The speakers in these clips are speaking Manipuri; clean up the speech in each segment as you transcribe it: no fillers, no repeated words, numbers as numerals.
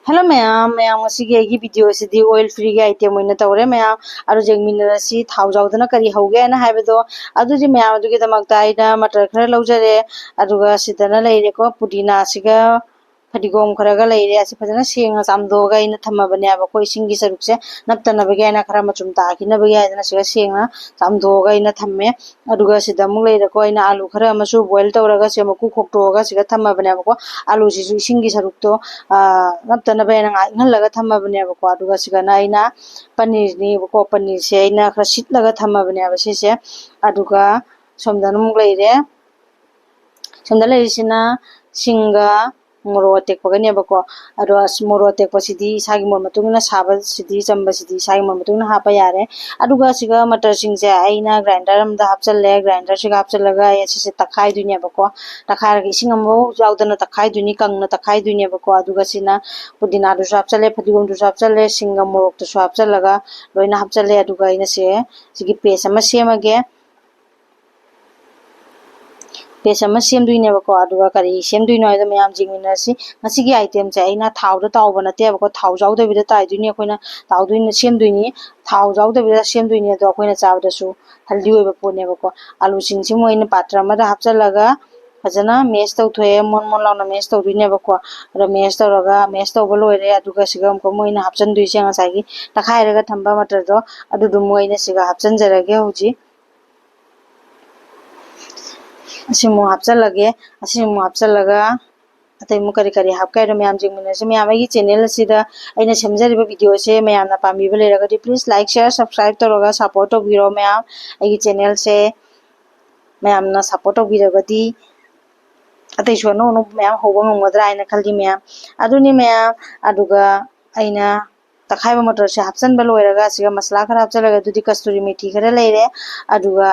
Hello ma'am, ma'am ngasi video sidi oil free ga item oina tawre ma'am aru jengminara si thau jawdana kari hauge na haibado adu ji ma'am adu gi damakta ina matar khara laujare aduga sidana leire ko pudina siga fadigom kharaga leire asi fajana senga samdoga ina thamabane aba ko isingi sarukse naptana bage ina khara machum ta kina bage ina siga senga samdoga ina thamme aduga sidamu leire ko ina alu khara amasu boil tawraga sema ku khoktoga siga thamabane aba ko alu si isingi sarukto naptana bage ina ngalaga thamabane aba ko aduga siga na ina paneer ni ko paneer se ina khara sitlaga thamabane aba sise aduga somdana mu leire somda leisina singa moro tekpagani bako aro moro tekpa sidi sagi mor matungna saba sidi chamba sidi sagi mor matungna hapa yare aduga siga matar singse aina grinder amda hapchalle grinder siga hapchallaga yasise takhai dunia bako takhai gi singamo jawdana takhai duni kangna takhai dunia bako aduga sina pudina du hapchalle phadigom du hapchalle singa morok tu hapchallaga loina hapchalle aduga ina se sigi paste ama semage paste ama semduine bako aduga kari semduino aida mayam jingmina si ngasigi item se aina thau da tawba nate bako thau jawda bida tai duine koina thau duine semduini thau jawda bida semduine do koina chawda su haldi oiba pone bako alu singsi moina patra ma da hapchalaga fajana mesh tawthoe mon mon launa mesh tawduine bako ra mesh tawraga mesh tawba loire aduga siga amko moina hapchanduise ngasagi takhairaga thamba matar do adudu moina siga hapchanjarage hoji asimu hapchalage asimu hapchalaga atai mu kari kari hapkai ro mayam jingmina se mayam agi channel sida aina samjariba video se mayam na pambi belera gadi please like share subscribe toroga support to biro mayam agi channel se mayam na support to biro gadi atai shono no mayam hoba ngodra aina khaldi mayam aduni mayam aduga aina takhaiba motor se hapchan ba loiraga siga masala khara hapchalaga dudi kasturi methi khara leire aduga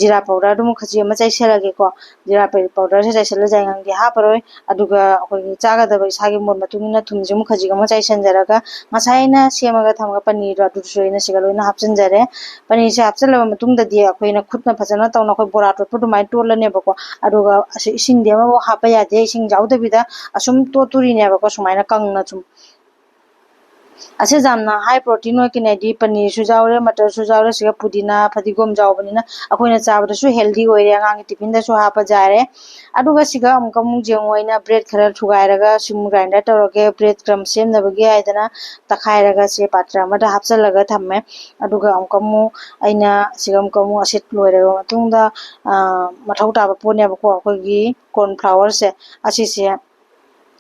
jira powder dum khaji ama chaisalage ko jira powder se chaisala jangang ge ha paroi aduga akoi chaga da bai sagi mon matungina thumjum khaji ama chaisanjaraga masaina semaga thamga paneer adu soina sigaloina hapchanjare paneer se hapchalaba matungda di akoina khutna phajana tawna koi bora tot pudu mai tolane bako aduga ising de ma hapa yade ising jawda bida asum to turi ne bako sumaina kangna chum ase jamna high protein oi kinedi paneer su jawre matar su jawre siga pudina phadigom jawbanina akoina chabda su healthy oire angang tiffin da su hapa jare aduga siga amka mu jengoina bread khara thugairaga sim grinder tawrage bread crumb semnabagi aidana takhairaga se patra ma da hapchalaga thamme aduga amka mu aina sigam ka mu aset loiraga matungda mathau taba pone bako akogi corn flour se asise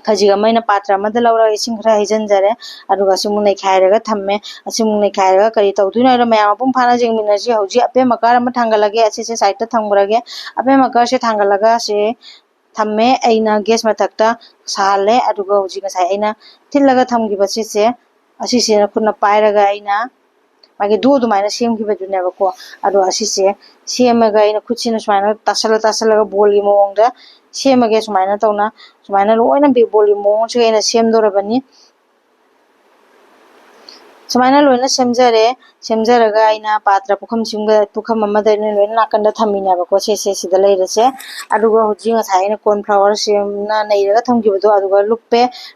khajiga maina patra ma da laura ising khara hijanjare aduga simunai khairaga thamme asimunai khairaga kari tawduina ro mayam pum phana jengmina ji hoji ape makar ma thangalage asise side ta thangbrage ape makar se thangalaga se thamme aina gas mathakta sahale aduga hoji ngasai aina thillaga thamgiba sise asise khuna pairaga aina mage do maina semgiba duneba ko adu asise semaga aina khuchina sumaina tasalaga boli mongda semage sumaina tawna sumaina loina be boli mong se aina semdorabani sumaina loina semjaraga aina patra pukham simga pukham amada loina nakanda thamina bako se sida leirase aduga hoji ngasai aina corn flour semna neiraga thamgibado aduga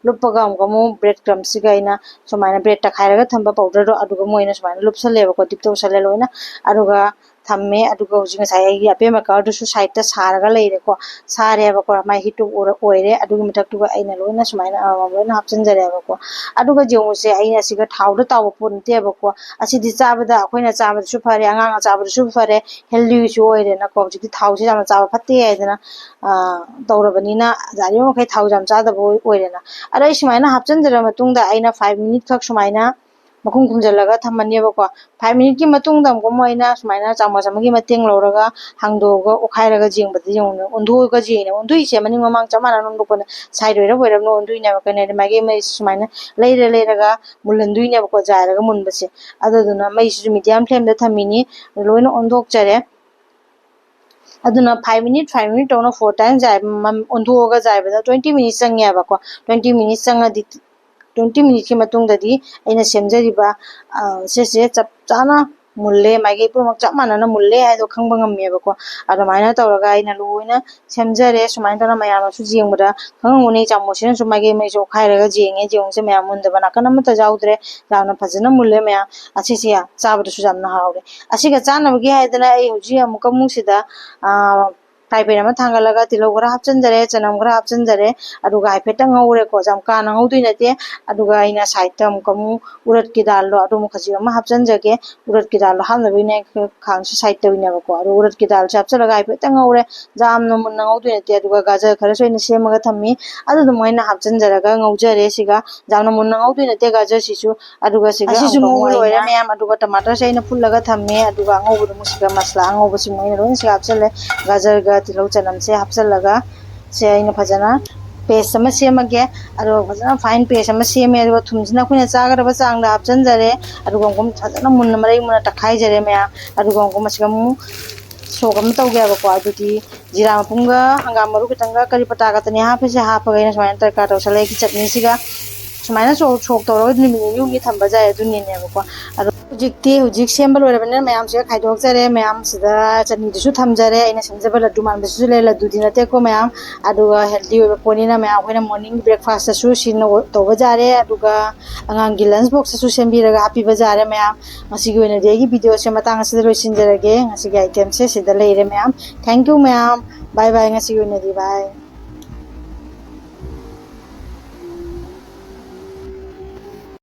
luppaga amgamu bread crumbs siga aina sumaina bread ta khairaga thamba powder do aduga moina sumaina lupsaleba ko dipto sale loina aduga thamme aduga hoji ngasai agi ape makar du su side ta saraga leire ko sare bako mai hitu oire aduga mitak tu aina loina sumaina loina hapchanjare bako aduga jenguse aina siga thawda taw ponte bako asidi chabada akoina chabada su phare angang chabada su phare healthy su oire na ko jiti thaw se jama chaba phatte aidana tawrabani na jari mo kai thaw jam chada bo oire na ara sumaina hapchanjara matungda aina 5 minute khak sumaina makhung khumjalaga thamani bako 5 minute ki matungda amko moina sumaina chama magi mateng loraga hangdoga okhairaga jengbada jengna ondoga jena ondui se mani mamang chamana nondopana side oira boira no ondui na bako ne magi mai sumaina leiraga mulanduine bako jairaga munbase aduduna mai su medium flame da thamini loina ondok chare aduna 5 minute tawna 4 times jai ondoga jaibada 20 minutes changya bako 20 minutes changadi 20 minutes ki matungdadi aina semjariba sese chap chana mulle magi pumak chap manana mulle hai do khangba ngamme ko adumaina tawraga aina loina semjare sumaina tana mayam su jingbuda khanguni chamusina su magi mai jo khairaga jenge jongse mayam munda bana kana mata jaudre jauna phajana mulle mayam asisiya chabadu su jamna haure asiga chanabagi haidana ai hoji amuka musida Taipei nama thangalaga tilo gora hapchanjare chanam gora hapchanjare aduga haifeta ngaure ko jam kana ngaudui nate aduga ina side ta mukamu urad ki dal lo adu mukhaji ma hapchanjage urad ki dal lo hamna bine khang si side ta wina ko adu urad ki dal chapchalaga haifeta ngaure jam no mun ngaudui nate aduga gajar khara soina semaga thammi adu moina hapchanjaraga ngaujare siga jam no mun ngaudui nate gajar sisu aduga siga asisu ngau loire mayam aduga tomato saina fullaga thamme aduga ngaubu musiga masla ngaubu simoina ron siga hapchale gajar ga tilo chanam se hapchalaga se aina phajana paste sama semage aro phajana fine paste sama seme aro thumjina khoina chagaraba changda hapchanjare aro gongom phajana munna marai munna takhai jare maya aro gongom asigam sogam tawge ba ko adudi jira mapumga hangam maru kitanga kari pata ga tani hapese hapaga ina smaina tarka tawsale ki chutney siga smaina sok tawra nimini yumi thamba jay aduni ne ba ko aro hujik sembal ora bana mayam se khaidok jare mayam sida chani du su thamjare ina semjaba laddu man bisu le laddu dinate ko mayam aduga healthy ora ponina mayam hoina morning breakfast su sino to bajare aduga angang gi lunch box su sembiraga happy bajare mayam ngasi gi oina degi video se matang asida loisinjarage ngasi gi item se sida leire mayam thank you mayam bye bye ngasi gi oina di bye